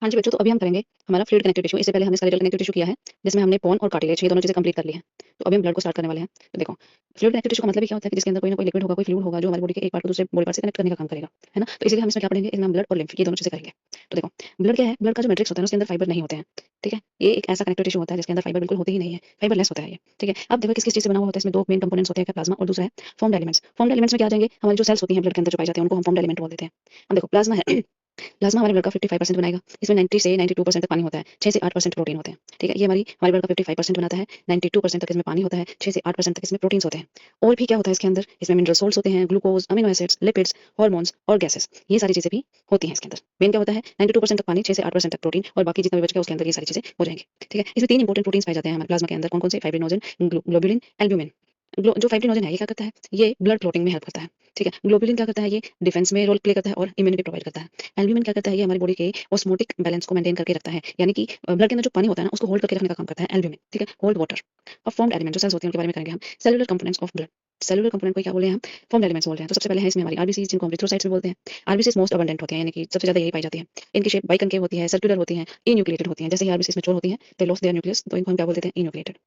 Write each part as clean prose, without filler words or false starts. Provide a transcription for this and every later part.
हाँ जी बच्चों, तो अभी हम करेंगे हमारा फ्लूइड कनेक्टिव टिश्यू। इससे पहले हमने स्केलेटल कनेक्टिव टिश्यू किया है, जिसमें हमने बोन और कार्टिलेज ये दोनों चीज़ें कंप्लीट कर ली हैं। तो अभी हम ब्लड को स्टार्ट करने वाले हैं। तो देखो, फ्लूइड कनेक्टिव टिश्यू का मतलब ही क्या होता है कि जिसके अंदर कोई ना कोई लिक्विड होगा, कोई फ्लूइड होगा जो हमारी बॉडी के एक पार्ट को दूसरे बॉडी पार्ट से कनेक्ट करने का काम करेगा, है ना? तो इसीलिए हम इसमें क्या पढ़ेंगे, इसमें हम ब्लड और लिम्फ ये दोनों चीज़ें करेंगे। तो देखो, ब्लड क्या है? ब्लड का जो मैट्रिक्स होता है ना, उसके अंदर फाइबर नहीं होते हैं, ठीक है? ये एक ऐसा कनेक्टिव टिश्यू होता है जिसके अंदर फाइबर बिल्कुल होते ही नहीं है, फाइबरलेस होता है ये, ठीक है? अब देखो किस-किस चीज़ से बना हुआ होता है, इसमें 2 मेन कंपोनेंट्स होते हैं, एक है प्लाज्मा और दूसरा है फॉर्म्ड एलिमेंट्स। फॉर्म्ड एलिमेंट्स में क्या आ जाएँगे, हमारी जो सेल्स होती हैं ब्लड के अंदर जो पाई जाती हैं, उनको हम फॉर्म्ड एलिमेंट बोल देते हैं। अब देखो प्लाज्मा है प्लाज्मा हमारे ब्लड का 55% बनाएगा। इसमें 90 से 92% तक पानी होता है, 6 से 8% प्रोटीन होते हैं, ठीक है? ये हमारे ब्लड का 55% बनाता है, 92% तक इसमें पानी होता है, 6 से 8% तक इसमें प्रोटीन्स होते हैं। और भी क्या होता है इसके अंदर, इसमें मिनरल सॉल्ट्स होते हैं, glucose, amino acids, lipids, hormones और गैसेस, ये सारी चीज़ें भी होती हैं इसके अंदर। मेन क्या होता है, 92% तक पानी, 6 से 8% तक प्रोटीन और बाकी जितना भी बच गया उसके अंदर ये सारी चीज़ें हो जाएँगी, ठीक है? इसमें 3 इंपोर्टेंट प्रोटीन्स पाए जाते हैं हमारे प्लाज्मा के अंदर, कौन-कौन से? Fibrinogen, globulin, albumin. जो फाइब्रिनोजेन है ये क्या करता है, ये ब्लड क्लॉटिंग में हेल्प करता है, ठीक है? ग्लोबुलिन क्या करता है, ये डिफेंस में रोल प्ले करता है और इम्यूनिटी प्रोवाइड करता है। एल्ब्यूमिन क्या करता है, ये हमारी बॉडी के ऑस्मोटिक बैलेंस को मेंटेन करके रखता है, यानी कि ब्लड के अंदर जो पानी होता है ना उसको होल्ड करके रखने का काम करता है एल्ब्यूमिन, ठीक है? Hold water. अब फॉर्म्ड एलिमेंट जो सेल्स होती हैं उनके बारे में करेंगे हम। Cellular components of blood. Cellular component को क्या बोले हैं हम? फॉर्म्ड एलिमेंट्स बोल रहे हैं। तो सबसे पहले है इसमें हमारी आरबीसी जिनको हम एरिथ्रोसाइट्स भी बोलते हैं। आरबीसी मोस्ट अबंडेंट होती हैं, यानी कि सबसे ज्यादा यही पाई जाती है। इनकी शेप बाइकनकेव होती है, सर्कुलर होती है, इन्यूक्लिएटेड होती है। जैसे ही आरबीसी मैच्योर होती है दे लॉस्ट देयर न्यूक्लियस, तो इनको हम क्या बोल देते हैं? इन्यूक्लिएटेड।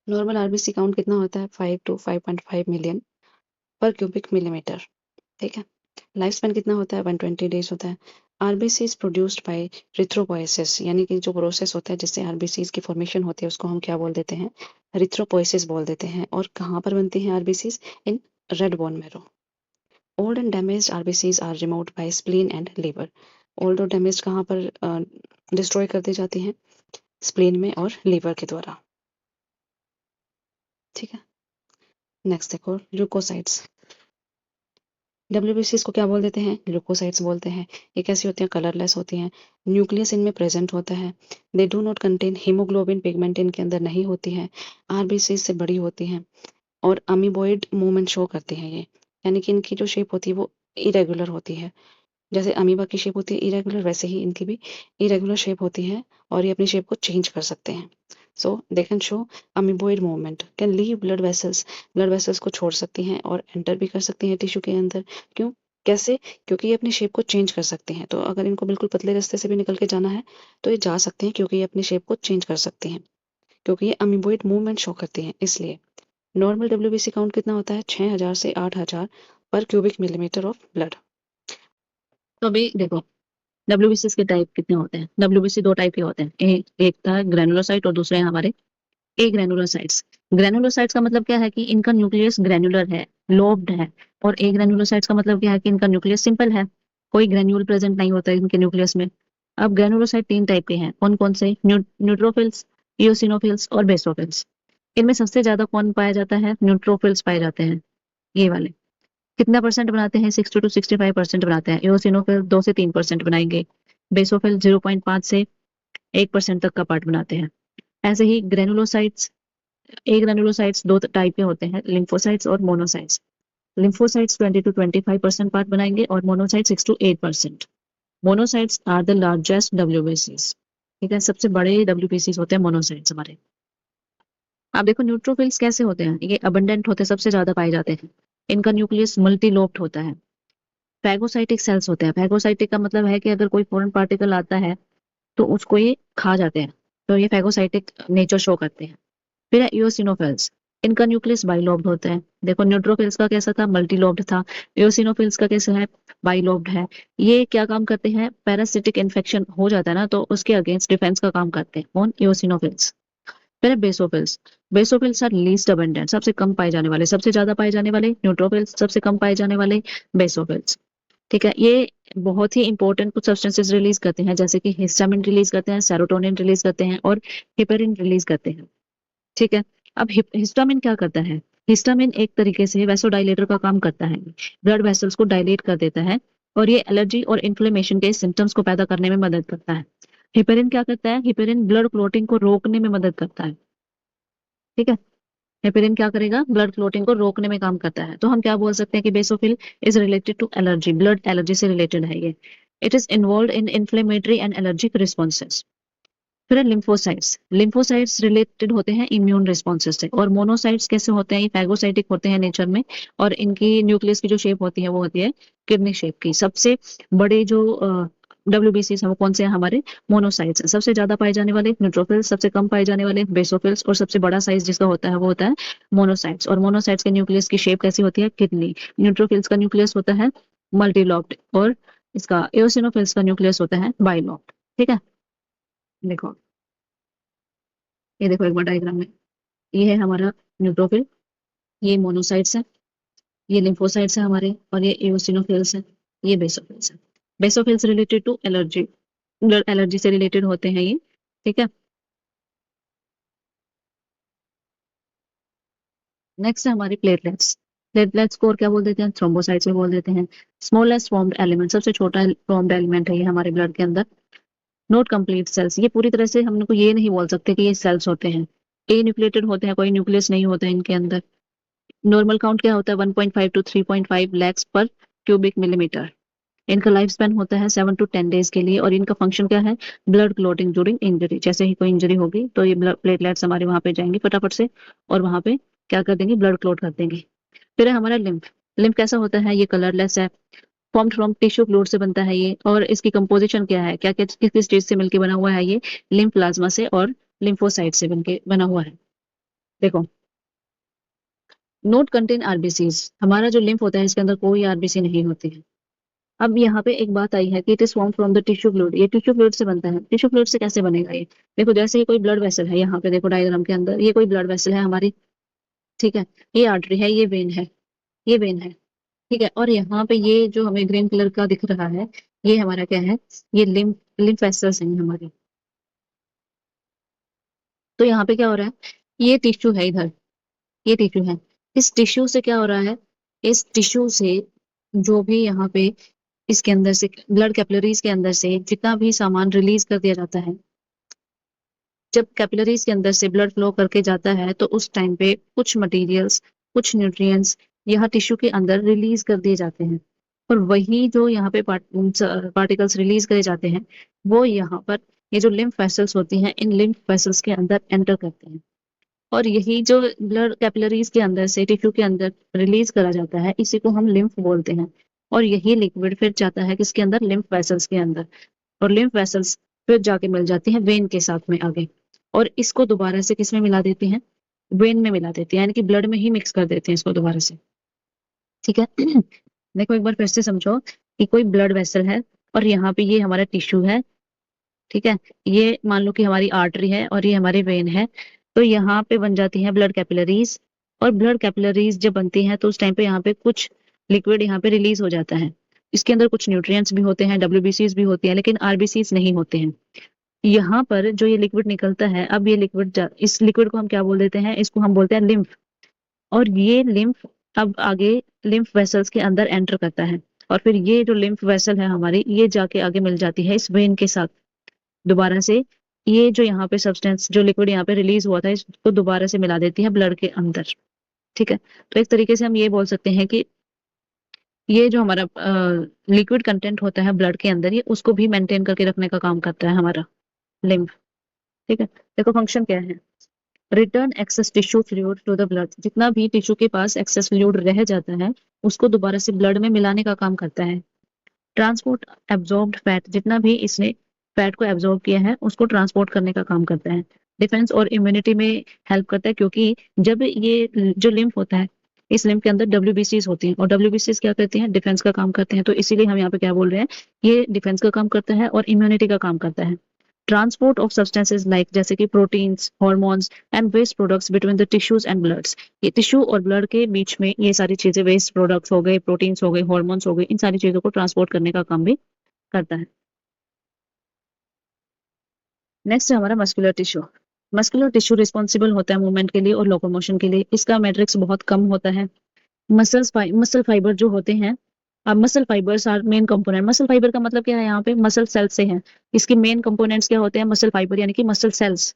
नॉर्मल आरबीसी काउंट कितना होता है? 5 टू 5.5 मिलियन पर क्यूबिक मिलीमीटर, ठीक है? लाइफ स्पैन कितना होता है? 120 डेज होता है। आरबीसीज प्रोड्यूस्ड बाय रिथ्रोपोएसिस, यानी कि जो प्रोसेस होता है जिससे आरबीसीज की फॉर्मेशन होती है उसको हम क्या बोल देते हैं? रिथ्रोपोएसिस बोल देते हैं। और कहाँ पर बनती हैं RBCs? In red bone marrow. Old and damaged RBCs are removed by spleen and liver. Old और डैमेज्ड कहाँ पर डिस्ट्रॉय कर दी जाती हैं? स्प्लीन में और लीवर के द्वारा, ठीक है? नेक्स्ट देखो, ल्यूकोसाइट्स। डब्ल्यूबीसीज को क्या बोल देते हैं? ल्यूकोसाइट्स बोलते हैं। ये कैसी होती हैं? कलरलेस होती हैं। न्यूक्लियस इनमें प्रेजेंट होता है। They do not contain haemoglobin, pigment इनके अंदर नहीं होती है। आरबीसी से बड़ी होती हैं और अमीबॉइड मूवमेंट शो करती हैं ये, यानी कि इनकी जो शेप होती है वो इरेगुलर होती है। जैसे अमीबा की शेप होती है इरेगुलर, वैसे ही इनकी भी इरेगुलर शेप होती है और ये अपनी शेप को चेंज कर सकते हैं। So they can show amoeboid movement, can leave blood vessels, blood vessels को छोड़ सकती हैं और एंटर भी कर सकती हैं टिश्यू के अंदर। क्यों? कैसे? क्योंकि ये अपनी शेप को चेंज कर सकती हैं। तो अगर इनको बिल्कुल पतले रास्ते से भी निकल के जाना है तो ये जा सकते हैं, क्योंकि ये अपनी शेप को चेंज कर सकती हैं, क्योंकि ये अमीबॉइड मूवमेंट शो करती हैं इसलिए। नॉर्मल डब्ल्यूबीसी काउंट कितना होता है? 6000 से 8000 पर क्यूबिक मिलीमीटर ऑफ ब्लड। तो अभी देखो, डब्ल्यूबीसी के टाइप कितने होते हैं? डब्ल्यूबीसी दो टाइप के होते हैं, एक था ग्रेनुलोसाइट और दूसरे हैं हमारे ए ग्रेनुलोसाइट्स। ग्रेनुलोसाइट्स का मतलब क्या है कि इनका न्यूक्लियस ग्रेनुलर है, लोब्ड है। और ए ग्रेनुलोसाइट्स का मतलब क्या है कि इनका न्यूक्लियस सिंपल है, कोई ग्रेन्यूल प्रेजेंट नहीं होता है इनके न्यूक्लियस में। अब ग्रेनुलोसाइट तीन टाइप के हैं, कौन कौन से? न्यूट्रोफिल्स, इओसिनोफिल्स और बेसोफिल्स। इनमें सबसे ज्यादा कौन पाया जाता है? न्यूट्रोफिल्स पाए जाते हैं, ये वाले। कितना परसेंट बनाते हैं? 60 to 65% बनाते हैं। एओसिनोफिल 2 से 3% बनाएंगे। बेसोफिल 0.5 से 1% तक का पार्ट बनाते हैं। ऐसे ही ग्रेनुलोसाइट्स, ए ग्रेनुलोसाइट्स दो टाइप के होते हैं, लिम्फोसाइट्स और मोनोसाइट्स। लिम्फोसाइट्स 20 to 25% पार्ट बनाएंगे और monocyte 6 to 8%। Monocytes are the largest डब्ल्यूबीसीज, ठीक है? सबसे बड़े डब्ल्यूबीसीज होते हैं मोनोसाइट्स हमारे। आप देखो न्यूट्रोफिल्स कैसे होते हैं, ये अबंडेंट होते हैं, सबसे ज्यादा पाए जाते हैं। इनका न्यूक्लियस मल्टीलोब्ड होता है। फैगोसाइटिक सेल्स होते हैं। फैगोसाइटिक का मतलब है कि अगर कोई फॉरेन पार्टिकल आता है तो उसको ये खा जाते हैं, तो ये फैगोसाइटिक नेचर शो करते हैं। फिर है इओसिनोफिल्स। इनका न्यूक्लियस बाइलोब्ड होता है। देखो न्यूट्रोफिल्स का कैसा था? मल्टीलोब्ड था। इओसिनोफिल्स का कैसा है? बाइलोब्ड है। ये क्या काम करते हैं? पैरासिटिक इन्फेक्शन हो जाता है ना, तो उसके अगेंस्ट डिफेंस का काम करते हैं। कौन? इओसिनोफिल्स। फिर है basophils. Basophils are least abundant, सबसे कम पाए जाने वाले। सबसे ज्यादा पाए जाने वाले न्यूट्रोफिल्स, सबसे कम पाए जाने वाले बेसोफिल्स, ठीक है? ये बहुत ही इंपॉर्टेंट कुछ सब्सटेंसेस रिलीज करते हैं, जैसे कि हिस्टामिन रिलीज करते हैं, सेरोटोनिन रिलीज करते हैं और हिपेरिन रिलीज करते हैं, ठीक है? अब हिस्टामिन क्या करता है? हिस्टामिन एक तरीके से वैसोडाइलेटर का काम करता है, ब्लड वेसल्स को डायलेट कर देता है और ये एलर्जी और इन्फ्लेमेशन के सिम्टम्स को पैदा करने में मदद करता है। हिपेरिन क्या करता है? हिपेरिन ब्लड क्लॉटिंग को रोकने में मदद करता है, ठीक है? हेपेरिन क्या करेगा? ब्लड क्लॉटिंग को रोकने में काम करता है। तो हम क्या बोल सकते हैं कि basophil is related to allergy, blood allergy से रिलेटेड है ये। It is involve in inflammatory and allergic responses. फिर लिम्फोसाइट्स। लिम्फोसाइट्स रिलेटेड होते हैं इम्यून रिस्पॉन्सेस से। और मोनोसाइट्स कैसे होते हैं? ये फैगोसाइटिक होते हैं नेचर में और इनकी न्यूक्लियस की जो शेप होती है वो होती है किडनी शेप की। सबसे बड़े जो WBCs हैं वो कौन से हैं हमारे मोनोसाइट्स हैं। सबसे ज्यादा पाए जाने वाले न्यूट्रोफिल्स, सबसे कम पाए जाने वाले बेसोफिल्स, और सबसे बड़ा साइज जिसका होता है वो होता है मोनोसाइट्स। और मोनोसाइट्स के न्यूक्लियस की शेप कैसी होती है, किडनी। न्यूट्रोफिल्स का न्यूक्लियस होता है मल्टीलॉब्ड, और इसका एओसिनोफिल्स का न्यूक्लियस होता है बाइलॉब्ड। ठीक है, देखो ये देखो एक बार डायग्राम में, ये है हमारा न्यूट्रोफिल, ये मोनोसाइट्स है, ये लिम्फोसाइट्स है हमारे, और ये एओसिनोफिल्स है, ये बेसोफिल्स है। Basophils related to allergy, blood allergy से रिलेटेड होते हैं ये। ठीक है, नेक्स्ट है हमारी प्लेटलेट्स। प्लेटलेट्स को और क्या बोल देते हैं, थ्रोम्बोसाइट्स भी बोल देते हैं। स्मॉलेस्ट फॉर्म्ड एलिमेंट, सबसे छोटा फॉर्म्ड एलिमेंट है ये हमारे ब्लड के अंदर। नॉट कंप्लीट सेल्स, ये पूरी तरह से हम लोग को ये नहीं बोल सकते कि ये सेल्स होते हैं। ए न्यूक्लिएटेड होते हैं, कोई न्यूक्लियस नहीं होता है इनके अंदर। नॉर्मल काउंट क्या होता है, 1.5 to 3.5 लैक्स पर क्यूबिक मिलीमीटर। इनका लाइफ स्पैन होता है 7 to 10 डेज के लिए, और इनका फंक्शन क्या है, ब्लड क्लोटिंग ड्यूरिंग इंजरी। जैसे ही कोई इंजरी होगी तो ये ब्लड प्लेटलेट्स हमारे वहां पे जाएंगे फटाफट से, और वहां पे क्या कर देंगे, ब्लड क्लोट कर देंगे। फिर है हमारा लिम्फ। लिम्फ कैसा होता है, ये कलरलेस है, फॉर्म्ड फ्रॉम टिश्यू फ्लूइड से बनता है ये। और इसकी कंपोजिशन क्या है, क्या क्या किस किस चीज से मिलकर बना हुआ है ये, लिम्फ प्लाज्मा से और लिम्फोसाइट से बनके बना हुआ है। देखो, नोट कंटेन आरबीसीज, हमारा जो लिम्फ होता है इसके अंदर कोई आरबीसी नहीं होती है। अब यहाँ पे एक बात आई है कि it is form from the tissue fluid, ये टिश्यू फ्लूइड से बनता है। टिश्यू फ्लूइड से कैसे बनेगा ये, देखो जैसे ही कोई ब्लड वेसल है, यहाँ पे देखो डायग्राम के अंदर ये कोई ब्लड वेसल है हमारी, ठीक है, ये आर्टरी है, ये वेन है, ये वेन है, ठीक है। और यहाँ पे ये जो हमें ग्रीन कलर का दिख रहा है, ये हमारा क्या है, ये लिम्फ लिम्फ वेसल्स हैं हमारे। तो यहाँ पे क्या हो रहा है, ये टिश्यू है इधर, ये टिश्यू है। इस टिश्यू से क्या हो रहा है, इस टिश्यू से जो भी यहाँ पे इसके अंदर से ब्लड कैपिलरीज के अंदर से जितना भी सामान रिलीज कर दिया जाता है, जब कैपिलरीज के अंदर से ब्लड फ्लो करके जाता है तो उस टाइम पे कुछ मटेरियल्स, कुछ न्यूट्रिएंट्स यहाँ टिश्यू के अंदर रिलीज कर दिए जाते हैं। और वही जो यहाँ पे पार्टिकल्स रिलीज करे जाते हैं, वो यहाँ पर ये जो लिम्फ वेसल्स होती हैं, इन लिम्फ वेसल्स के अंदर एंटर करते हैं। और यही जो ब्लड कैपिलरीज के अंदर से टिश्यू के अंदर रिलीज करा जाता है, इसी को हम लिम्फ बोलते हैं। और यही लिक्विड फिर जाता है किसके अंदर, लिम्फ वेसल्स के अंदर। और लिम्फ वेसल्स फिर जाके मिल जाती हैं वेन के साथ में आगे, और इसको दोबारा से किस में मिला देती हैं, वेन में मिला देती हैं, यानी कि ब्लड में ही मिक्स कर देते हैं इसको दोबारा से। ठीक है देखो एक बार फिर से समझो कि कोई ब्लड वेसल है, और यहाँ पे ये हमारा टिश्यू है, ठीक है, ये मान लो कि हमारी आर्टरी है और ये हमारी वेन है। तो यहाँ पे बन जाती है ब्लड कैपिलरीज, और ब्लड कैपिलरीज जब बनती हैं तो उस टाइम पे यहाँ पे कुछ लिक्विड यहाँ पे रिलीज हो जाता है। इसके अंदर कुछ न्यूट्रिएंट्स भी होते हैं, WBCs भी होती हैं, लेकिन RBCs नहीं होते हैं। यहाँ पर जो ये लिक्विड निकलता है, अब ये लिक्विड, इस लिक्विड को हम क्या बोल देते हैं, इसको हम बोलते हैं लिम्फ। और ये लिम्फ अब आगे लिम्फ वेसल्स के अंदर एंटर करता है, और फिर ये जो लिम्फ वेसल है हमारी, ये जाके आगे मिल जाती है इस वेन के साथ दोबारा से। ये जो यहाँ पे सब्सटेंस, जो लिक्विड यहाँ पे रिलीज हुआ था, इसको दोबारा से मिला देती है ब्लड के अंदर। ठीक है, तो एक तरीके से हम ये बोल सकते हैं कि ये जो हमारा लिक्विड कंटेंट होता है ब्लड के अंदर, ये उसको भी मेंटेन करके रखने का काम करता है हमारा लिम्फ। ठीक है, देखो फंक्शन क्या है, return excess tissue fluid to the blood, जितना भी टिश्यू के पास एक्सेस फ्लूइड रह जाता है उसको दोबारा से ब्लड में मिलाने का काम करता है। ट्रांसपोर्ट एब्जॉर्ब्ड फैट, जितना भी इसने फैट को एब्जॉर्ब किया है उसको ट्रांसपोर्ट करने का काम करता है। डिफेंस और इम्यूनिटी में हेल्प करता है, क्योंकि जब ये जो लिम्फ होता है, इस लिम्फ के अंदर WBCs होती हैं, और WBCs क्या करती हैं, डिफेंस का काम करते हैं। तो इसीलिए हम यहाँ पे क्या बोल रहे हैं, ये डिफेंस का काम करता है और इम्यूनिटी का काम करता है। ट्रांसपोर्ट ऑफ सब्सटेंसेज लाइक, जैसे कि proteins, hormones and waste products between the tissues and bloods, ये टिश्यू और ब्लड के बीच में ये सारी चीजें, वेस्ट प्रोडक्ट्स हो गए, प्रोटीन्स हो गए, हॉर्मोन्स हो गए, इन सारी चीजों को ट्रांसपोर्ट करने का काम भी करता है। नेक्स्ट है हमारा muscular tissue. Muscular tissue responsible होता है मूवमेंट के लिए और लोकोमोशन के लिए। इसका मैट्रिक्स बहुत कम होता है। मसल फाइबर जो होते हैं, अब muscle fibres are main component. Muscle fibre का मतलब क्या है, यहाँ पे मसल सेल से है। इसके मेन कंपोनेंट्स क्या होते हैं, मसल फाइबर यानी कि मसल सेल्स।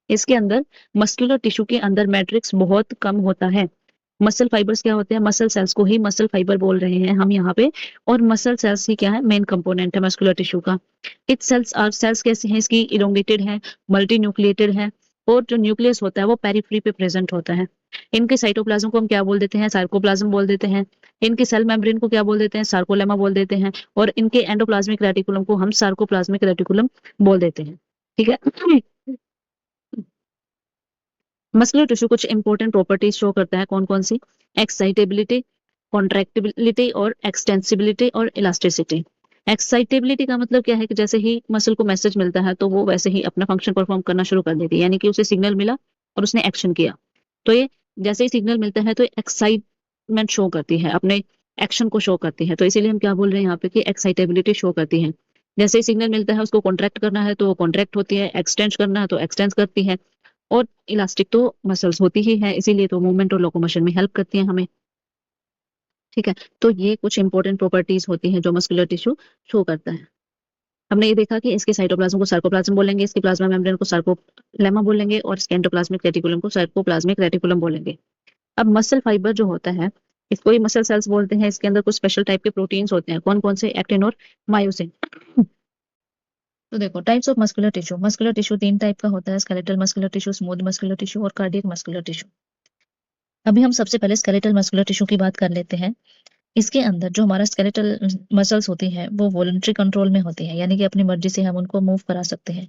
इसके अंदर मस्कुलर टिश्यू के अंदर मैट्रिक्स बहुत कम होता है। मसल फाइबर्स क्या होते हैं, मसल सेल्स को ही मसल फाइबर बोल रहे हैं हम यहाँ पे। और मसल सेल्स ही क्या है, मेन कंपोनेंट है मस्कुलर टिश्यू का। इट सेल्स आर, सेल्स कैसे हैं इसकी, इलोंगेटेड है, मल्टी न्यूक्लिएटेड है, और जो न्यूक्लियस होता है वो पेरिफेरी पे प्रेजेंट होता है। इनके साइटोप्लाज्म को हम क्या बोल देते हैं, सार्कोप्लाज्म बोल देते हैं। इनकी सेल मेम्ब्रेन को क्या बोल देते हैं, सार्कोलेमा बोल देते हैं, और इनके एंडोप्लाज्मिक रेटिकुलम को हम सार्कोप्लाज्मिक रेटिकुलम बोल देते हैं। ठीक है। मस्कुलर टिश्यू कुछ इंपॉर्टेंट प्रॉपर्टीज शो करता है, कौन कौन सी, एक्साइटेबिलिटी, कॉन्ट्रैक्टिबिलिटी और एक्सटेंसिबिलिटी और इलास्टिसिटी। एक्साइटेबिलिटी का मतलब क्या है कि जैसे ही मसल को मैसेज मिलता है तो वो वैसे ही अपना फंक्शन परफॉर्म करना शुरू कर देती है, यानी कि उसे सिग्नल मिला और उसने एक्शन किया, तो ये जैसे ही सिग्नल मिलता है तो एक्साइटमेंट शो करती है, अपने एक्शन को शो करती है, तो इसीलिए हम क्या बोल रहे हैं यहाँ पे कि एक्साइटेबिलिटी शो करती है। जैसे ही सिग्नल मिलता है, उसको कॉन्ट्रैक्ट करना है तो वो कॉन्ट्रैक्ट होती है, एक्सटेंड करना है तो एक्सटेंड करती है, और इलास्टिक तो मसल्स होती ही है, इसीलिए तो मूवमेंट और लोकोमोशन में हेल्प करती हैं हमें। ठीक है, तो ये कुछ इंपॉर्टेंट प्रॉपर्टीज होती हैं जो मस्कुलर टिश्यू शो करता है। हमने ये देखा कि इसके साइटोप्लाज्म को सार्कोप्लाज्म बोलेंगे, इसके प्लाज्मा मेम्ब्रेन को सार्कोलेमा बोलेंगे, और इसके एंडोप्लाज्मिक रेटिकुलम को सार्कोप्लाज्मिक रेटिकुलम बोलेंगे। अब मसल फाइबर जो होता है, इसको ही मसल सेल्स बोलते हैं, इसके अंदर कुछ स्पेशल टाइप के प्रोटीन्स होते हैं, कौन कौन से, एक्टिन और मायोसिन। तो देखो types of muscular tissue 3 type का होता है, skeletal muscular tissue, smooth muscular tissue और कार्डियक मस्कुलर टिश्यू। अभी हम सबसे पहले स्केलेटल मस्कुलर टिश्यू की बात कर लेते हैं। इसके अंदर जो हमारा स्केलेटल मसल्स होती हैं वो वॉलंटरी कंट्रोल में होती हैं, यानी कि अपनी मर्जी से हम उनको मूव करा सकते हैं।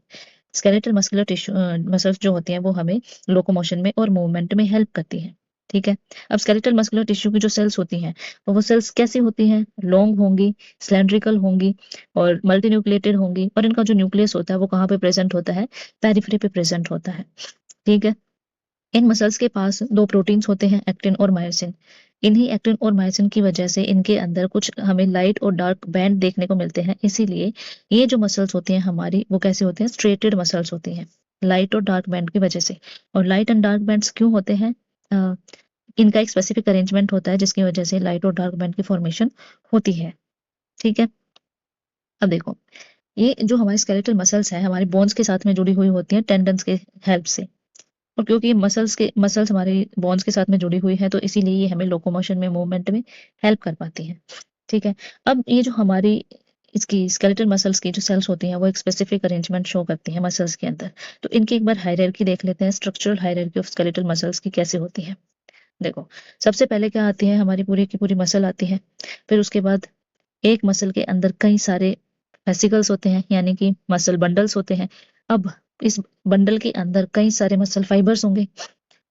स्केलेटल मस्कुलर टिश्यू मसल्स जो होती हैं वो हमें लोकोमोशन में और मूवमेंट में हेल्प करती हैं। ठीक है, अब स्केलेटल मस्कुलर टिश्यू की जो सेल्स होती हैं वो सेल्स कैसी होती हैं, लॉन्ग होंगी, सिलेंड्रिकल होंगी और मल्टीन्यूक्लिएटेड होंगी, और इनका जो न्यूक्लियस होता है वो कहाँ पे प्रेजेंट होता है, पेरिफेरी पे प्रेजेंट होता है। ठीक है, इन मसल्स के पास 2 प्रोटीन्स होते हैं, एक्टिन और मायोसिन। इन्हीं एक्टिन और मायोसिन की वजह से इनके अंदर कुछ हमें लाइट और डार्क बैंड देखने को मिलते हैं, इसीलिए ये जो मसल्स होती हैं हमारी वो कैसे होते हैं, स्ट्रेटेड मसल्स होती हैं, लाइट और डार्क बैंड की वजह से। और लाइट एंड डार्क बैंड्स क्यों होते हैं, अ, इनका एक स्पेसिफिक अरेंजमेंट होता है जिसकी वजह से लाइट और डार्क बैंड की फॉर्मेशन होती है। ठीक है, अब देखो ये जो हमारी स्केलेटल मसल्स है हमारी बोन्स के साथ में जुड़ी हुई होती हैं टेंडन्स के हेल्प से, और क्योंकि मसल्स हमारे बोन्स के साथ में जुड़ी हुई है तो इसीलिए ये हमें लोकोमोशन में, मूवमेंट में हेल्प कर पाती है। ठीक है, अब ये जो हमारी इसकी स्केलेटल मसल्स की जो सेल्स होती हैं वो एक स्पेसिफिक अरेंजमेंट शो करती हैं मसल्स के अंदर। तो इनकी एक बार हायरार्की देख लेते हैं, structural hierarchy of skeletal muscles की कैसे होती है। देखो सबसे पहले क्या आती है, हमारी पूरी की पूरी मसल आती है, फिर उसके बाद एक मसल के अंदर कई सारे वेसिकल्स होते हैं, यानी कि मसल बंडल्स होते हैं। अब इस बंडल के अंदर कई सारे मसल फाइबर्स होंगे,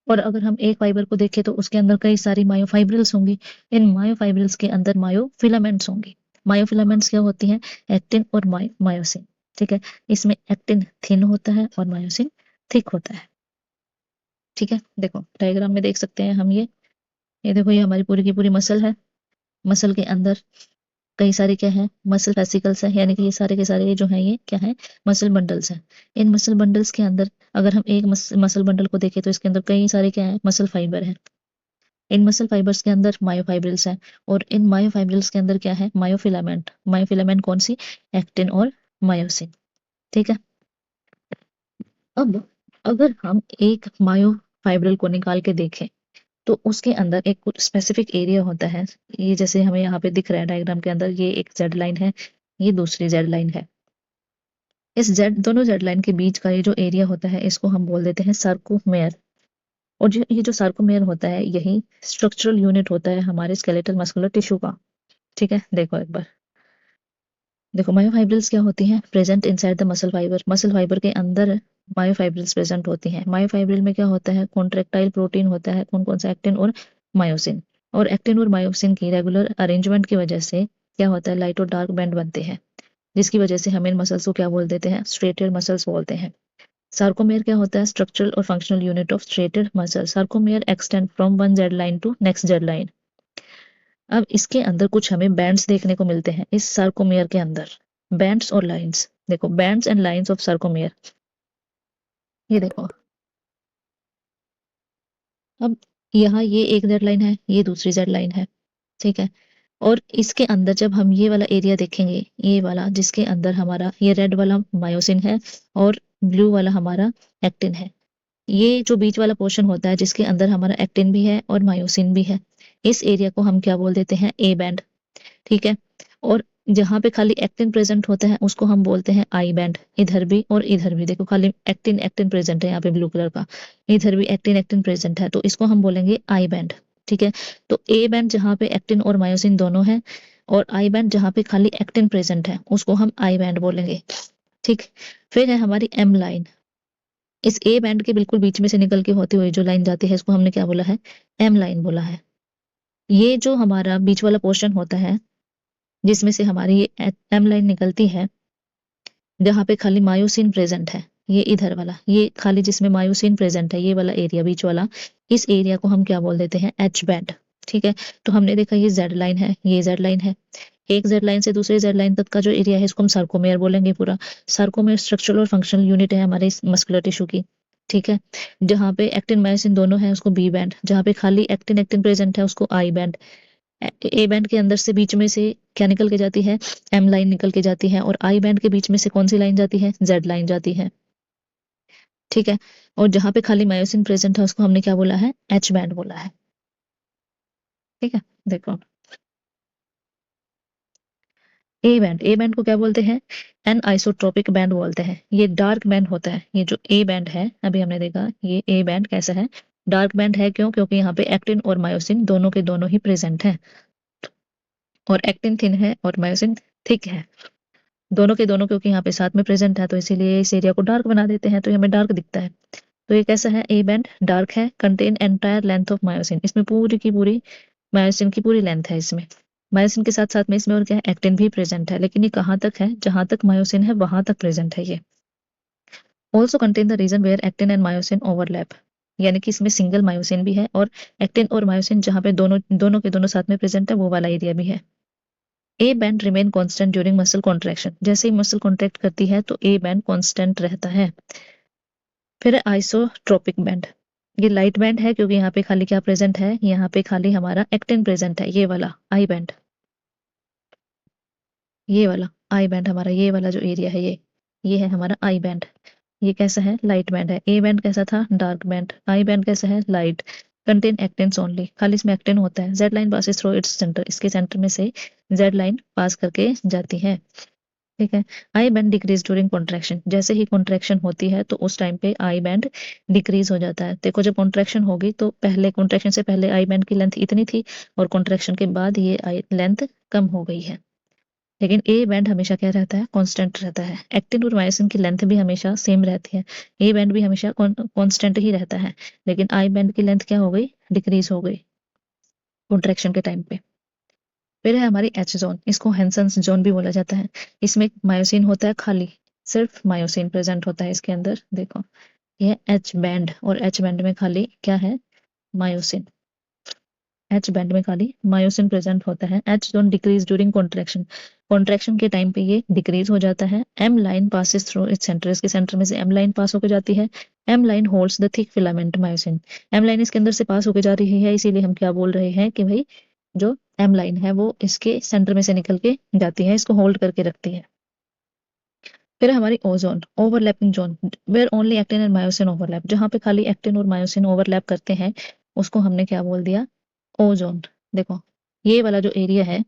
और अगर हम एक फाइबर को देखें तो उसके अंदर कई सारी मायोफाइब्रिल्स होंगी। इन मायोफाइब्रिल्स के अंदर मायोफिलामेंट्स होंगी। मायोफिलामेंट्स क्या होती हैं, एक्टिन और मायोसिन। ठीक है, इसमें एक्टिन थिन होता है और मायोसिन थिक होता है। ठीक है, देखो डायग्राम में देख सकते हैं हम ये देखो ये हमारी पूरी की पूरी मसल है। मसल के अंदर कई सारे क्या है, मसल वेसिकल्स है, यानी कि ये सारे के सारे ये जो है ये क्या है, मसल बंडल्स हैं। इन मसल बंडल्स के अंदर अगर हम एक मसल बंडल को देखें तो इसके अंदर कई सारे क्या है, मसल फाइबर है। इन मसल फाइबर्स के अंदर मायोफाइब्रिल्स हैं, और इन मायोफाइब्रिल्स के अंदर क्या है, मायोफिलामेंट। मायोफिलामेंट कौन सी, एक्टिन और मायोसिन। ठीक है, अब अगर हम एक मायोफाइब्रिल को निकाल के देखें तो उसके अंदर एक कुछ स्पेसिफिक एरिया होता है। ये जैसे हमें यहाँ पे दिख रहा है डायग्राम के अंदर, ये एक जेड लाइन है, ये दूसरी जेड लाइन है। इस दोनों जेड लाइन के बीच का ये जो एरिया होता है इसको हम बोल देते हैं सार्कोमेयर। और ये जो सार्कोमेयर होता है यही स्ट्रक्चरल यूनिट होता है हमारे स्केलेटल मस्कुलर टिश्यू का। ठीक है, देखो एक बार देखो मायोफाइब्रिल्स क्या होती हैं, present inside the muscle fibre. Muscle fibre के अंदर मायोफाइब्रिल्स प्रेजेंट होती हैं। मायोफाइब्रिल में क्या होता है, कॉन्ट्रेक्टाइल प्रोटीन होता है, कौन कौन सा, एक्टिन और मायोसिन। और एक्टिन और मायोसिन की रेगुलर अरेंजमेंट की वजह से क्या होता है, लाइट और डार्क बैंड बनते हैं, जिसकी वजह से हम इन मसल्स को क्या बोल देते हैं, स्ट्रेटेड मसल्स बोलते हैं। सार्कोमेयर क्या होता है, स्ट्रक्चरल और functional unit of striated muscle. Sarcomere extend from one Z line to next Z line. अब इसके अंदर कुछ हमें बैंड्स देखने को मिलते हैं इस सार्कोमेयर के अंदर, बैंड्स और लाइंस। देखो bands and lines of sarcomere, ये देखो। अब यहाँ ये एक जेड लाइन है, ये दूसरी जेड लाइन है। ठीक है, और इसके अंदर जब हम ये वाला एरिया देखेंगे, ये वाला जिसके अंदर हमारा ये रेड वाला मायोसिन है और ब्लू वाला हमारा एक्टिन है, ये जो बीच वाला पोर्शन होता है जिसके अंदर हमारा एक्टिन भी है और मायोसिन भी है, इस एरिया को हम क्या बोल देते हैं, ए बैंड। ठीक है, और जहाँ पे खाली एक्टिन प्रेजेंट होता है उसको हम बोलते हैं आई बैंड। इधर भी और इधर भी देखो खाली एक्टिन एक्टिन प्रेजेंट है यहाँ पे ब्लू कलर का, इधर भी एक्टिन एक्टिन प्रेजेंट है तो इसको हम बोलेंगे आई बैंड। ठीक है। तो ए बैंड जहाँ पे एक्टिन और मायोसिन दोनों है और आई बैंड जहाँ पे खाली एक्टिन प्रेजेंट है उसको हम आई बैंड बोलेंगे। ठीक। फिर है हमारी एम लाइन। इस ए बैंड के बिल्कुल बीच में से निकल के होते हुए जो लाइन जाती है इसको हमने क्या बोला है, एम लाइन बोला है। ये जो हमारा बीच वाला पोर्शन होता है जिसमें से हमारी ये एम लाइन निकलती है, जहाँ पे खाली मायोसिन प्रेजेंट है, ये इधर वाला, ये खाली जिसमें मायोसिन प्रेजेंट है, ये वाला एरिया बीच वाला, इस एरिया को हम क्या बोल देते हैं, एच बैंड। ठीक है। तो हमने देखा ये जेड लाइन है, ये जेड लाइन है। एक जेड लाइन से दूसरे जेड लाइन तक का जो एरिया है इसको हम सार्कोमेयर बोलेंगे पूरा। सार्कोमेयर स्ट्रक्चरल और फंक्शनल यूनिट है हमारे मस्कुलर टिश्यू की। ठीक है। जहाँ पे एक्टिन मायोसिन दोनों है उसको बी बैंड, जहाँ पे खाली एक्टिन एक्टिन प्रेजेंट है उसको आई बैंड। ए बैंड के अंदर से बीच में से क्या निकल के जाती है, एम लाइन निकल के जाती है, और आई बैंड के बीच में से कौन सी लाइन जाती है, जेड लाइन जाती है। ठीक है। और जहां पे खाली मायोसिन प्रेजेंट है उसको हमने क्या बोला है, एच बैंड बोला है। ठीक है। देखो ए बैंड को क्या बोलते हैं, एन आइसोट्रोपिक बैंड बोलते हैं। ये डार्क बैंड होता है। ये जो ए बैंड है अभी हमने देखा, ये ए बैंड कैसा है, डार्क बैंड है। क्यों? क्योंकि यहाँ पे एक्टिन और मायोसिन दोनों के दोनों ही प्रेजेंट है, और एक्टिन थिन है और मायोसिन थिक है, दोनों के दोनों क्योंकि यहाँ पे साथ में प्रेजेंट है, तो इसीलिए इस एरिया को डार्क बना देते हैं, तो ये हमें डार्क दिखता है। तो ये कैसा है, ए बैंड डार्क है, contain entire length of myosin, इसमें पूरी की पूरी मायोसिन की पूरी लेंथ है इसमें। मायोसिन के साथ साथ में इसमें और क्या है, एक्टिन भी प्रेजेंट है, लेकिन ये कहाँ तक है, जहां तक मायोसिन है वहां तक प्रेजेंट है ये। Also contain the region where actin and myosin overlap, यानी कि इसमें सिंगल मायोसिन भी है और एक्टिन और मायोसिन जहाँ पे दोनों दोनों के दोनों साथ में प्रेजेंट है वो वाला एरिया भी है। A band remain constant during muscle contraction, जैसे ही मसल कॉन्ट्रैक्ट करती है तो ए बैंड कांस्टेंट रहता है। फिर आइसोट्रोपिक बैंड, ये लाइट बैंड है क्योंकि यहाँ पे खाली क्या प्रेजेंट है, यहाँ पे खाली हमारा एक्टिन प्रेजेंट है, ये वाला आई बैंड, ये वाला आई बैंड हमारा, ये वाला जो एरिया है ये है हमारा आई बैंड। ये कैसा है, लाइट बैंड है। ए बैंड कैसा था, डार्क बैंड। आई बैंड कैसा है, लाइट, कंटेन एक्टिन्स ओनली, खाली इसमें एक्टिन होता है। Z line passes through its centre, इसके सेंटर में से जेड लाइन पास करके जाती है। ठीक है। I band decrease during contraction, जैसे ही कॉन्ट्रैक्शन होती है तो उस टाइम पे आई बैंड डिक्रीज हो जाता है। देखो जब कॉन्ट्रैक्शन होगी तो पहले कॉन्ट्रैक्शन से पहले आई बैंड की लेंथ इतनी थी और कॉन्ट्रैक्शन के बाद ये आई लेंथ कम हो गई है। लेकिन ए बैंड हमेशा क्या रहता है, कांस्टेंट रहता है। एक्टिन और मायोसिन की लेंथ भी हमेशा सेम रहती है, ए बैंड भी हमेशा कांस्टेंट ही रहता है, लेकिन आई बैंड की लेंथ क्या हो गई, डिक्रीज हो गई कॉन्ट्रैक्शन के टाइम पे। फिर है हमारी एच जोन, इसको हेंसन्स जोन भी बोला जाता है। इसमें मायोसिन होता है खाली, सिर्फ मायोसिन प्रेजेंट होता है इसके अंदर। देखो ये एच बैंड, और एच बैंड में खाली क्या है, मायोसिन। एच बैंड में खाली मायोसिन प्रेजेंट होता है। H zone decrease during contraction, contraction के टाइम पे ये डिक्रीज हो जाता है। M line passes through its centre, इसके सेंटर में से एम लाइन पास होकर जाती है। M line holds the thick filament myosin, M line इसके अंदर से पास होकर जा रही है, इसीलिए हम क्या बोल रहे हैं कि भाई जो एम लाइन है वो इसके सेंटर में से निकल के जाती है, इसको होल्ड करके रखती है। फिर हमारी O zone, overlapping zone, where only actin and myosin overlap, जहाँ पे खाली एक्टिन और मायोसिन ओवरलैप करते हैं उसको हमने क्या बोल दिया, ओजोन। देखो ये वाला जो एरिया है,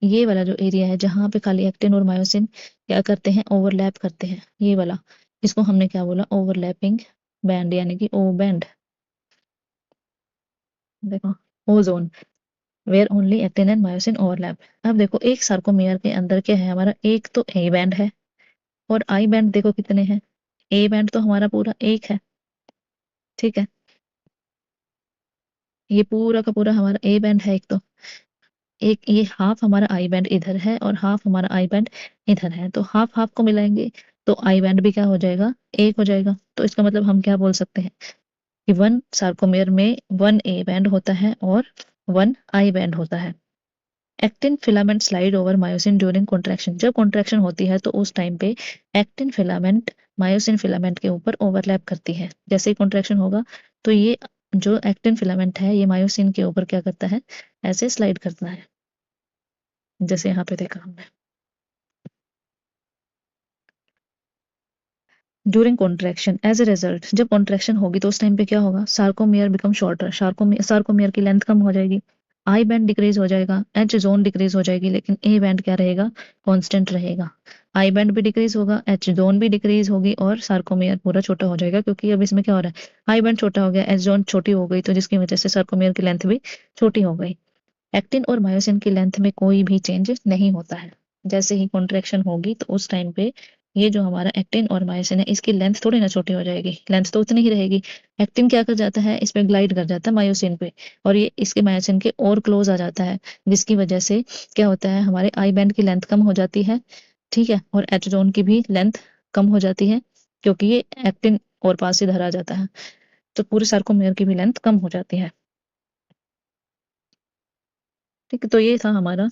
ये वाला जो एरिया है जहां पे खाली एक्टिन और मायोसिन क्या करते हैं, ओवरलैप करते हैं, ये वाला, इसको हमने क्या बोला, ओवरलैपिंग बैंड, यानी कि ओ बैंड। देखो O zone, where only actin and myosin overlap. अब देखो एक सार्कोमेयर के अंदर क्या है हमारा, एक तो ए बैंड है और आई बैंड देखो कितने हैं, ए बैंड तो हमारा पूरा एक है। ठीक है। ये पूरा का पूरा हमारा ए बैंड है एक तो, एक ये हाफ हमारा आई बैंड इधर है और हाफ हमारा आई बैंड इधर है, तो हाफ हाफ को मिलाएंगे तो आई बैंड भी क्या हो जाएगा, एक हो जाएगा। तो इसका मतलब हम क्या बोल सकते हैं कि वन सार्कोमेयर में वन ए बैंड होता है और वन आई बैंड होता है। Actin filament slide over myosin during contraction, जब कॉन्ट्रैक्शन होती है तो उस टाइम पे एक्टिन फिलामेंट मायोसिन फिलामेंट के ऊपर ओवरलैप करती है। जैसे ही कॉन्ट्रैक्शन होगा तो ये जो एक्टिन फिलामेंट है ये मायोसिन के ऊपर क्या करता है, ऐसे स्लाइड करता है, जैसे यहाँ पे देखा हमने। During contraction as a result, जब कॉन्ट्रैक्शन होगी तो उस टाइम पे क्या होगा, सार्कोमियर बिकम शॉर्टर, सार्कोमियर की लेंथ कम हो जाएगी। आई बैंड डिक्रीज हो जाएगा, एच जोन डिक्रीज हो जाएगी, लेकिन ए बैंड क्या रहेगा, कांस्टेंट रहेगा। आई बैंड भी डिक्रीज होगा, एच जोन भी डिक्रीज होगी और सार्कोमेयर पूरा छोटा हो जाएगा, क्योंकि अब इसमें क्या हो रहा है, आई बैंड छोटा हो गया, एच जोन छोटी हो गई, तो जिसकी वजह से सार्कोमेयर की लेंथ भी छोटी हो गई। एक्टिन और मायोसिन की लेंथ में कोई भी चेंज नहीं होता है। जैसे ही कॉन्ट्रैक्शन होगी तो उस टाइम पे ये जो हमारा एक्टिन और मायोसिन है इसकी लेंथ थोड़ी ना छोटी हो जाएगी, लेंथ तो उतनी ही रहेगी। एक्टिन क्या कर जाता है, इस पे ग्लाइड कर जाता है मायोसिन पे, और ये इसके मायोसिन के और क्लोज आ जाता है, जिसकी वजह से क्या होता है, हमारे आई बैंड की लेंथ कम हो जाती है, ठीक है, और एच जोन की भी लेंथ कम हो जाती है, क्योंकि ये एक्टिन और पास इधर आ जाता है, तो पूरे सार्कोमेयर की भी लेंथ कम हो जाती है। ठीक है, तो ये था हमारा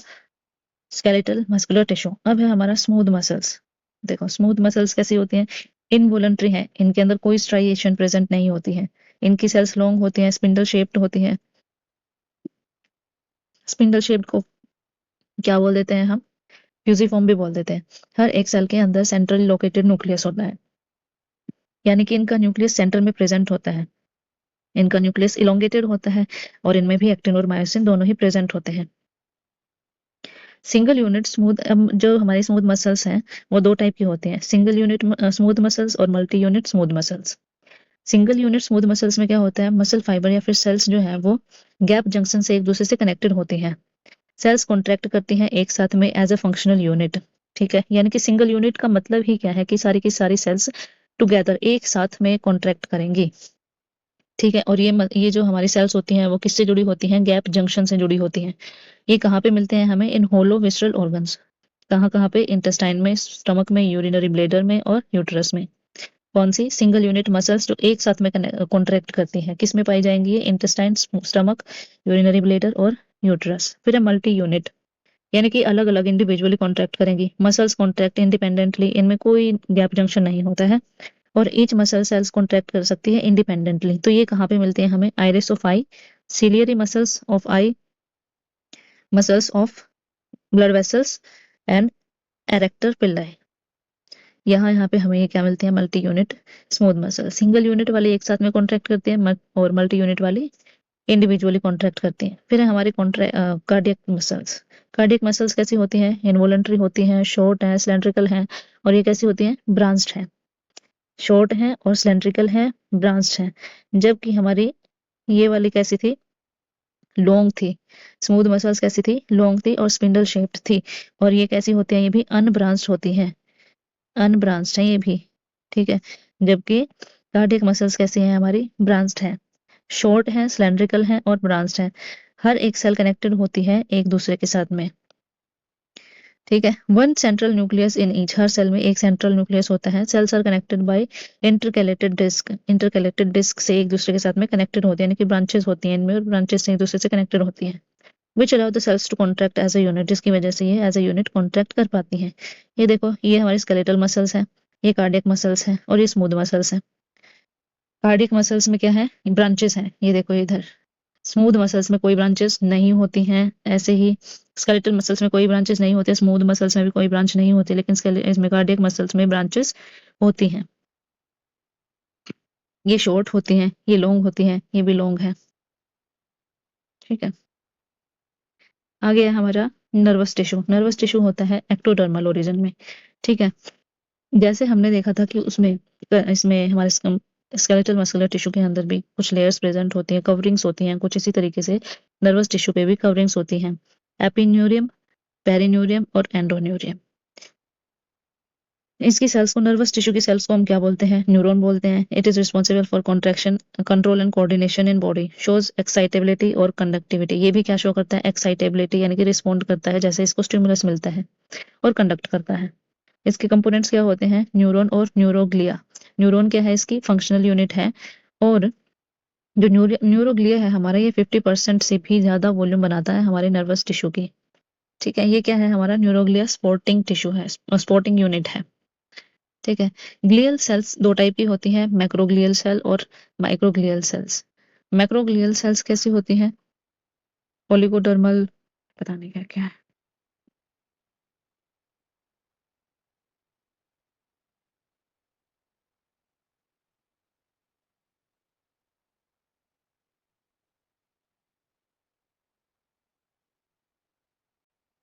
स्केलेटल मस्कुलर टिश्यू। अब है हमारा स्मूथ मसल्स। देखो स्मूथ मसल्स कैसी होती हैं, इनवॉलंटरी हैं, इनके अंदर कोई स्ट्राइएशन प्रेजेंट नहीं होती है, इनकी सेल्स लॉन्ग होती हैं, स्पिंडल शेप्ड होती हैं। स्पिंडल शेप्ड को क्या बोल देते हैं हम, फ्यूजिफॉर्म भी बोल देते हैं। हर एक सेल के अंदर सेंट्रली लोकेटेड न्यूक्लियस होता है, यानी कि इनका न्यूक्लियस सेंटर में प्रेजेंट होता है, इनका न्यूक्लियस इलोंगेटेड होता है, और इनमें भी एक्टिन और मायोसिन दोनों ही प्रेजेंट होते हैं। सिंगल यूनिट स्मूथ, जो हमारे स्मूथ मसल्स हैं वो दो टाइप के होते हैं, सिंगल यूनिट स्मूथ मसल्स और multi unit smooth muscles. Single unit smooth muscles में क्या होता है, मसल फाइबर या फिर सेल्स जो है वो गैप जंक्शन से एक दूसरे से कनेक्टेड होती हैं, सेल्स कॉन्ट्रैक्ट करती हैं एक साथ में एज अ फंक्शनल यूनिट। ठीक है, यानी कि सिंगल यूनिट का मतलब ही क्या है कि सारी की सारी सेल्स टुगेदर एक साथ में कॉन्ट्रैक्ट करेंगी। ठीक है, और ये जो हमारी सेल्स होती हैं वो किससे जुड़ी होती हैं, गैप जंक्शन से जुड़ी होती हैं। ये कहाँ पे मिलते हैं हमें, इन होलो विसरल ऑर्गन्स। कहाँ कहाँ पे, इंटेस्टाइन में, स्टमक में, यूरिनरी ब्लेडर में और यूट्रस में। कौन सी सिंगल यूनिट मसल्स जो एक साथ में कॉन्ट्रैक्ट करती हैं, किस में पाई जाएंगी ये, इंटेस्टाइन, स्टमक, यूरिनरी ब्लेडर और यूट्रस। फिर है मल्टी यूनिट, यानी कि अलग अलग इंडिविजुअली कॉन्ट्रैक्ट करेंगी, मसल्स कॉन्ट्रैक्ट इंडिपेंडेंटली, इनमें कोई गैप जंक्शन नहीं होता है, और ईच मसल सेल्स कॉन्ट्रैक्ट कर सकती है इंडिपेंडेंटली। तो ये कहाँ पे मिलते हैं हमें, iris of I, ciliary muscles of I, muscles of blood vessels and erector Pillai. यहाँ पे हमें ये क्या मिलते हैं, multi unit smooth muscle. Single unit वाले एक साथ में कॉन्ट्रैक्ट करते हैं, और मल्टी यूनिट वाले इंडिविजुअली कॉन्ट्रैक्ट करते हैं। फिर है हमारी कार्डियक मसल्स। कार्डियक मसल्स कैसी होती हैं, इनवॉलंटरी होती हैं, शॉर्ट हैं, सिलेंड्रिकल हैं, और ये कैसी होती हैं, ब्रांच्ड हैं। शॉर्ट हैं और सिलेंड्रिकल हैं, ब्रांच्ड हैं। जबकि हमारी ये वाली कैसी थी, लॉन्ग थी। स्मूथ मसल्स कैसी थी, लॉन्ग थी और स्पिंडल शेप्ड थी। और ये कैसी होती हैं, ये भी अनब्रांच्ड होती हैं, अनब्रांच्ड है ये भी। ठीक है, जबकि कार्डियक मसल्स कैसी हैं, हमारी ब्रांच्ड हैं, शॉर्ट हैं, सिलेंड्रिकल हैं और ब्रांच्ड हैं। हर एक सेल कनेक्टेड होती है एक दूसरे के साथ में। ठीक है, one central nucleus in each, हर सेल में एक सेंट्रल न्यूक्लियस होता है। Cells are connected by intercalated disc, intercalated disc से एक दूसरे के साथ में कनेक्टेड होते हैं, यानी कि ब्रांचेस होती हैं इनमें, और ब्रांचेस से एक दूसरे से कनेक्टेड होती हैं, which allow the cells to contract as a unit, जिसकी वजह से ये एज अ यूनिट कॉन्ट्रैक्ट कर पाती हैं। ये देखो, ये हमारी स्केलेटल मसल्स हैं, ये कार्डियक मसल्स हैं, और ये स्मूथ मसल्स हैं। कार्डियक मसल्स में क्या है, ब्रांचेस हैं, ये देखो इधर। स्मूथ मसल्स में कोई ब्रांचेस नहीं होती हैं, ऐसे ही स्केलेटल मसल्स में कोई ब्रांचेस नहीं होते, स्मूथ मसल्स में भी कोई ब्रांच नहीं होती, लेकिन इसमें कार्डियक मसल्स में ब्रांचेस होती हैं। ये शॉर्ट होती हैं, ये लॉन्ग होती हैं, ये भी लॉन्ग है। ठीक है, आगे है हमारा नर्वस टिश्यू। नर्वस टिश्यू होता है एक्टोडर्मल ओरिजिन में। ठीक है, जैसे हमने देखा था कि उसमें इसमें हमारे स्केलेटल मस्कुलर टिश्यू के अंदर भी कुछ लेयर्स प्रेजेंट होती हैं, कवरिंग्स होती हैं, कुछ इसी तरीके से नर्वस टिश्यू पे भी कवरिंग्स होती हैं, एपिन्यूरियम, पेरिन्यूरियम और एंडोन्यूरियम। इसकी सेल्स को, नर्वस टिश्यू की सेल्स को हम क्या बोलते हैं, न्यूरॉन बोलते हैं। It is responsible for contraction, control and coordination in body, shows excitability और कंडक्टिविटी। ये भी क्या शो करता है, एक्साइटेबिलिटी, यानी कि रिस्पॉन्ड करता है जैसे इसको स्टिमुलस मिलता है, और कंडक्ट करता है। इसके कंपोनेंट्स क्या होते हैं, न्यूरॉन और न्यूरोग्लिया। न्यूरॉन क्या है, इसकी फंक्शनल यूनिट है, और जो न्यूरोग्लिया है हमारा, ये 50% से भी ज्यादा वॉल्यूम बनाता है हमारे नर्वस टिश्यू की। ठीक है, ये क्या है, हमारा न्यूरोग्लिया स्पोर्टिंग टिश्यू है, स्पोर्टिंग यूनिट है। ठीक है, ग्लियल सेल्स दो टाइप की होती हैं, मैक्रोग्लियल सेल और माइक्रोग्लियल सेल्स। मैक्रोग्लियल सेल्स कैसी होती हैं, ओलिगोडर्मल, पता नहीं क्या क्या है।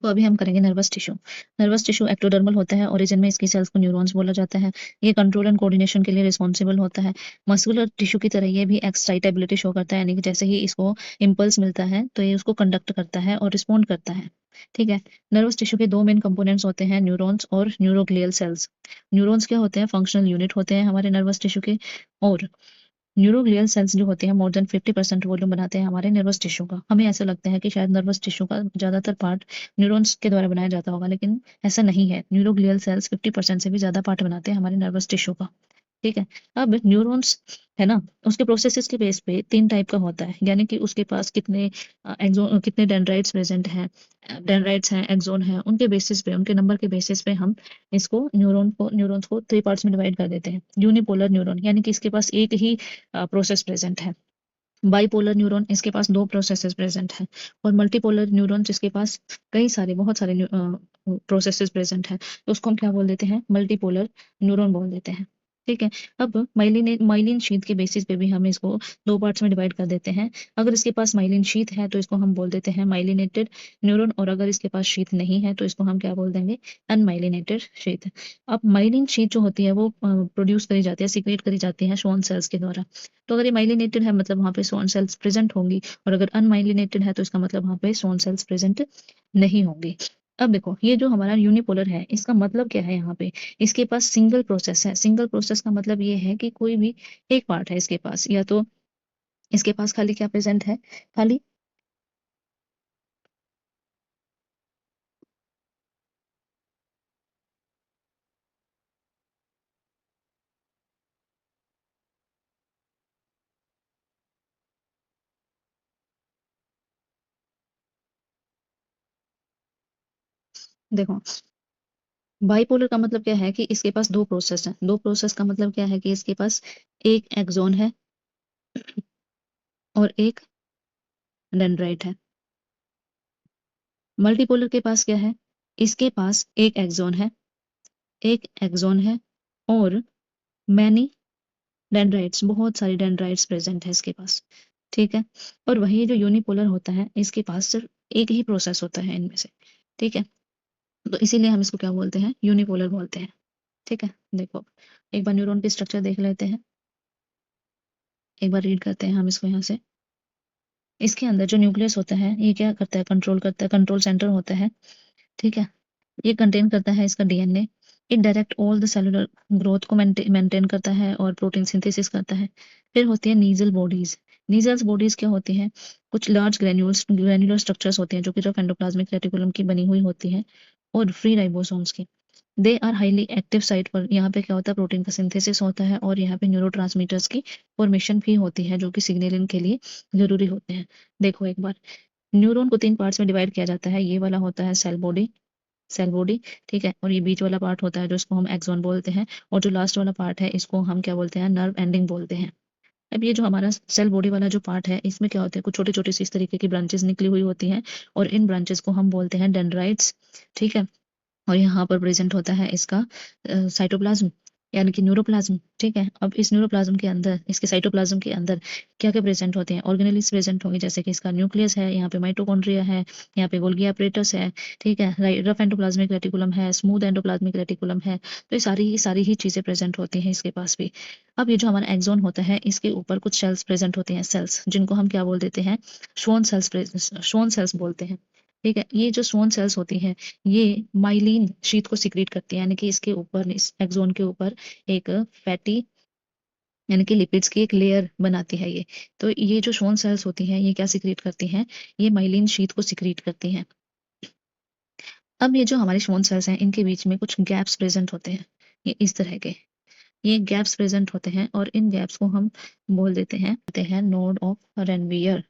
तो अभी हम करेंगे nervous tissue. Nervous tissue ectodermal होता है, ओरिजिन में इसकी सेल्स को न्यूरॉन्स बोला जाता है। ये कंट्रोल एंड कोऑर्डिनेशन के लिए रिस्पॉन्सिबल होता है। मस्कुलर टिश्यू की तरह ये भी एक्साइटेबिलिटी शो करता है, यानी कि जैसे ही इसको इम्पल्स मिलता है तो ये उसको कंडक्ट करता है और रिस्पॉन्ड करता है। ठीक है। नर्वस टिश्यू के दो मेन कंपोनेंट्स होते हैं, न्यूरॉन्स और न्यूरोग्लियल सेल्स। न्यूरॉन्स क्या होते हैं? फंक्शनल यूनिट होते हैं हमारे नर्वस टिश्यू के। और न्यूरोग्लियल सेल्स जो होते हैं मोर देन 50% वॉल्यूम बनाते हैं हमारे नर्वस टिश्यू का। हमें ऐसा लगता है कि शायद नर्वस टिश्यू का ज़्यादातर पार्ट न्यूरॉन्स के द्वारा बनाया जाता होगा, लेकिन ऐसा नहीं है। न्यूरोग्लियल सेल्स 50% से भी ज़्यादा पार्ट बनाते हैं हमारे नर्वस टिश्यू का। ठीक है। अब न्यूरॉन्स है ना, उसके प्रोसेसेस के बेस पे 3 टाइप का होता है, यानी कि उसके पास कितने एक्सोन, कितने डेंड्राइट्स प्रेजेंट हैं, डेंड्राइट्स हैं, एक्सोन हैं, उनके बेसिस पे, उनके नंबर के बेसिस पे हम इसको न्यूरॉन्स को 3 पार्ट्स में डिवाइड कर देते हैं। यूनिपोलर न्यूरॉन, यानी कि इसके पास एक ही प्रोसेस प्रेजेंट है। बाइपोलर न्यूरॉन, इसके पास 2 प्रोसेसेस प्रेजेंट हैं। और मल्टीपोलर न्यूरॉन, जिसके पास कई सारे, बहुत सारे प्रोसेसेस प्रेजेंट हैं, तो उसको हम क्या बोल देते हैं? मल्टीपोलर न्यूरॉन बोल देते हैं। ठीक है। अब माइलिन शीथ के बेसिस पे भी हम इसको 2 पार्ट्स में डिवाइड कर देते हैं। अगर इसके पास माइलिन शीथ है तो इसको हम बोल देते हैं माइलिनेटेड न्यूरॉन, और अगर इसके पास शीथ नहीं है तो इसको हम क्या बोल देंगे? Unmyelinated sheath. अब माइलिन शीथ जो होती है वो प्रोड्यूस करी जाती है, सीक्रेट करी जाती है श्वान सेल्स के द्वारा। तो अगर ये माइलिनेटेड है मतलब वहाँ पे स्वॉन सेल्स प्रेजेंट होंगी, और अगर अनमाइलिनेटेड है तो इसका मतलब वहाँ पे स्वॉन सेल्स प्रेजेंट नहीं होंगी। अब देखो, ये जो हमारा यूनिपोलर है, इसका मतलब क्या है? यहाँ पे इसके पास सिंगल प्रोसेस है। सिंगल प्रोसेस का मतलब ये है कि कोई भी एक पार्ट है इसके पास, या तो इसके पास खाली क्या प्रेजेंट है? खाली देखो, बाइपोलर का मतलब क्या है कि इसके पास 2 प्रोसेस हैं। 2 प्रोसेस का मतलब क्या है कि इसके पास एक एक्सोन है और एक डेंड्राइट है। मल्टीपोलर के पास क्या है? इसके पास एक एक्सोन है, एक एक्सोन है, और मैनी डेंड्राइट्स, बहुत सारी डेंड्राइट्स प्रेजेंट है इसके पास। ठीक है। और वही जो यूनिपोलर होता है, इसके पास सिर्फ एक ही प्रोसेस होता है इनमें से। ठीक है। तो इसीलिए हम इसको क्या बोलते हैं? यूनिपोलर बोलते हैं। ठीक है। देखो, एक बार न्यूरॉन की स्ट्रक्चर देख लेते हैं, एक बार रीड करते हैं हम इसको यहाँ से। इसके अंदर जो न्यूक्लियस होता है, ये क्या करता है? कंट्रोल करता है, कंट्रोल सेंटर होता है। ठीक है। ये कंटेन करता है इसका DNA. It direct all the cellular growth को मेंटेन करता है और प्रोटीन सिंथेसिस करता है। फिर होती है नीजल बॉडीज। नीजल्स बॉडीज क्या होती हैं? कुछ लार्ज ग्रेन्युलर स्ट्रक्चर्स होते हैं जो कि रफ एंडोप्लाज्मिक रेटिकुलम की बनी हुई होती हैं, और फ्री राइबोसोम्स की। They are highly active site पर। यहाँ पे क्या होता है? प्रोटीन का सिंथेसिस होता है, और यहाँ पे न्यूरोट्रांसमीटर्स की फॉर्मेशन भी होती है, जो कि सिग्नलिंग के लिए जरूरी होते हैं। देखो एक बार, न्यूरॉन को 3 पार्ट्स में डिवाइड किया जाता है। ये वाला होता है सेल बॉडी। ठीक है। और ये बीच वाला पार्ट होता है जो इसको हम एक्सॉन बोलते हैं, और जो लास्ट वाला पार्ट है इसको हम क्या बोलते हैं? नर्व एंडिंग बोलते हैं। अब ये जो हमारा सेल बॉडी वाला जो पार्ट है, इसमें क्या होता है? कुछ छोटी छोटी सी इस तरीके की ब्रांचेस निकली हुई होती हैं, और इन ब्रांचेस को हम बोलते हैं डेंड्राइट्स। ठीक है। और यहाँ पर प्रेजेंट होता है इसका साइटोप्लाज्म, यानी कि न्यूरोप्लाज्म। ठीक है। अब इस न्यूरोप्लाज्म के अंदर, इसके साइटोप्लाज्म के अंदर क्या क्या प्रेजेंट होते हैं? ऑर्गेनेल्स प्रेजेंट होंगे, जैसे कि इसका न्यूक्लियस है, यहाँ पे माइटोकॉन्ड्रिया है, यहाँ पे गोल्गी apparatus है। ठीक है। रफ एंडोप्लाज्मिक रेटिकुलम है, स्मूथ एंडोप्लाज्मिक रेटिकुलम है। तो ये सारी ही चीजें प्रेजेंट होती हैं इसके पास भी। अब ये जो हमारा एक्सोन होता है, इसके ऊपर कुछ सेल्स प्रेजेंट होते हैं, सेल्स जिनको हम क्या बोल देते हैं? श्वोन सेल्स बोलते हैं। ठीक है। ये जो श्वोन सेल्स होती हैं, ये माइलिन शीथ को सिक्रीट करती है, यानी कि इसके ऊपर, इस एक्सोन के ऊपर एक फैटी, यानी कि लिपिड्स की एक लेयर बनाती है ये। तो ये जो श्वोन सेल्स होती हैं, ये क्या सिक्रीट करती हैं? ये माइलिन शीथ को सिक्रीट करती हैं। अब ये जो हमारे श्वोन सेल्स हैं, इनके बीच में कुछ गैप्स प्रेजेंट होते हैं, ये इस तरह के। ये गैप्स प्रेजेंट होते हैं, और इन गैप्स को हम बोलते हैं नोड ऑफ रेनवियर।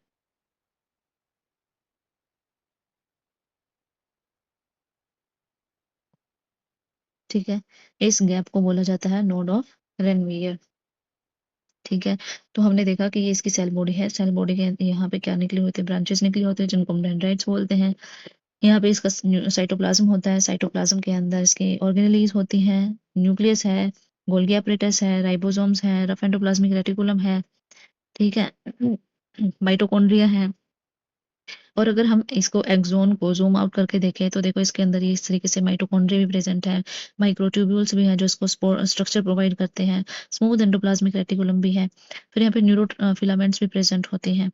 ठीक है। इस गैप को बोला जाता है नोड ऑफ रेनवियर। ठीक है। तो हमने देखा कि ये इसकी सेल बॉडी है। सेल बॉडी के यहाँ पे क्या निकले होते हैं? ब्रांचेस निकले होते हैं, जिनको हम डेंड्राइट्स बोलते हैं। यहाँ पे इसका साइटोप्लाज्म होता है। साइटोप्लाज्म के अंदर इसके ऑर्गेनेलीज होती हैं, न्यूक्लियस है, गोल्गी apparatus है, राइबोसोम्स है, रफ एंडोप्लाज्मिक रेटिकुलम है। ठीक है। माइटोकॉन्ड्रिया है। और अगर हम इसको एक्सोन को ज़ूम आउट करके देखें तो देखो इसके अंदर ये इस तरीके से माइटोकॉन्ड्रिया भी प्रेज़ेंट है, माइक्रोट्यूब्यूल्स भी हैं जो इसको स्ट्रक्चर प्रोवाइड करते हैं, स्मूथ एंडोप्लाज़्मिक रेटिकुलम भी है, फिर यहाँ पे फिलामेंट्स भी प्रेज़ेंट होते हैं।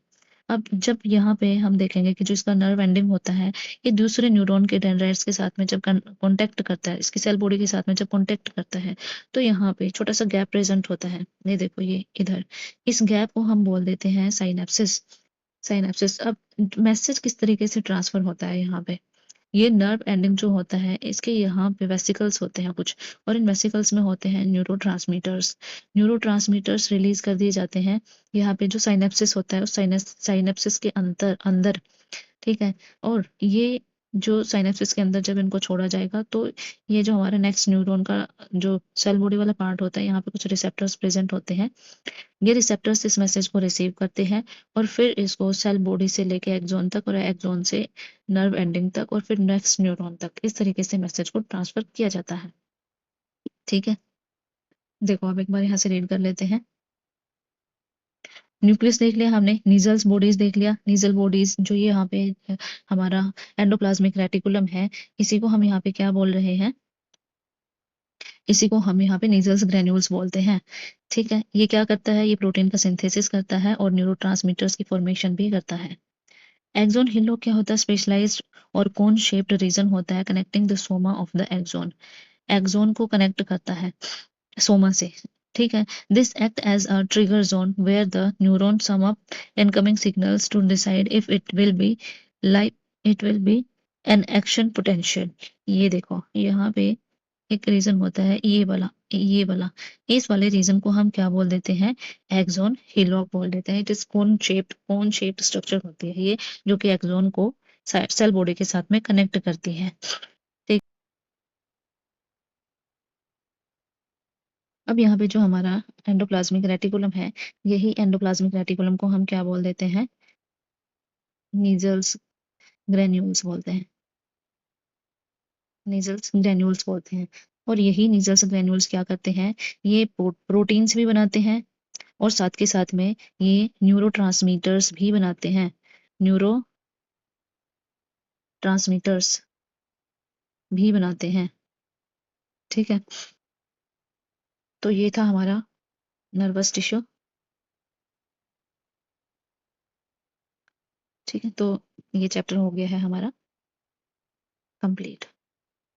अब जब यहाँ पे हम देखेंगे कि जो इसका नर्व एंडिंग होता है, ये दूसरे न्यूरॉन के डेंड्राइट्स के साथ में जब कॉन्टैक्ट करता है, इसकी सेल बॉडी के साथ में जब कॉन्टैक्ट करता है, तो यहाँ पे छोटा-सा गैप प्रेज़ेंट होता है। ये देखो ये इधर, इस गैप को हम बोल देते हैं साइनेप्सिस। साइनेप्सिस अब मैसेज किस तरीके से ट्रांसफर होता है यहाँ पे, ये नर्व एंडिंग जो होता है इसके यहाँ पे वेसिकल्स होते हैं कुछ, और इन वेसिकल्स में होते हैं न्यूरोट्रांसमीटर्स रिलीज कर दिए जाते हैं यहाँ पे जो साइनेप्सिस होता है उस साइनेप्सिस के अंदर अंदर, ठीक है। और ये जो साइनेप्सिस के अंदर जब इनको छोड़ा जाएगा तो ये जो हमारा नेक्स्ट न्यूरॉन का जो सेल बॉडी वाला पार्ट होता है यहाँ पे कुछ रिसेप्टर्स प्रेजेंट होते हैं, ये रिसेप्टर्स इस मैसेज को रिसीव करते हैं और फिर इसको सेल बॉडी से लेके एक्सॉन तक और एक्सॉन से नर्व एंडिंग तक और फिर नेक्स्ट न्यूरॉन तक इस तरीके से मैसेज को ट्रांसफर किया जाता है। ठीक है, देखो अब एक बार यहाँ से रीड कर लेते हैं। न्यूक्लियस देख लिया हमने, नीजल्स बॉडीज देख लिया, नीजल बॉडीज जो ये यहाँ पे हमारा एंडोप्लाज्मिक रेटिकुलम है, इसी को हम यहाँ पे क्या बोल रहे हैं, इसी को हम यहाँ पे नीजल्स ग्रेन्यूल्स बोलते हैं। ठीक है, ये क्या करता है, ये प्रोटीन का सिंथेसिस करता है और न्यूरोट्रांसमीटर्स की फॉर्मेशन भी करता है। एक्सोन हिलो क्या होता है, स्पेशलाइज्ड और कोन शेप्ड रीजन होता है connecting the soma of the axon, axon को कनेक्ट करता है सोमा से। ठीक है, this act as a trigger zone where the neuron sum up incoming signals to decide if it will be an action potential. ये देखो यहाँ पे एक रीजन होता है ये वाला, इस वाले रीजन को हम क्या बोल देते हैं, एक्सोन हिलॉक बोल देते हैं। It is cone shaped structure होती है ये, जो कि एक्सोन को सेल बॉडी के साथ में कनेक्ट करती है। ठीक, अब यहाँ पे जो हमारा एंडोप्लाज्मिक रेटिकुलम है, यही एंडोप्लाज्मिक रेटिकुलम को हम क्या बोल देते हैं, नीजल्स ग्रेन्यूल्स बोलते हैं, नीजल्स ग्रेन्यूल्स बोलते हैं। और यही नीजल्स ग्रेन्यूल्स क्या करते हैं, ये प्रोटीन्स भी बनाते हैं और साथ के साथ में ये न्यूरोट्रांसमीटर्स भी बनाते हैं, न्यूरोट्रांसमीटर्स भी बनाते हैं। ठीक है, तो ये था हमारा नर्वस टिश्यू। ठीक है, तो ये चैप्टर हो गया है हमारा कंप्लीट।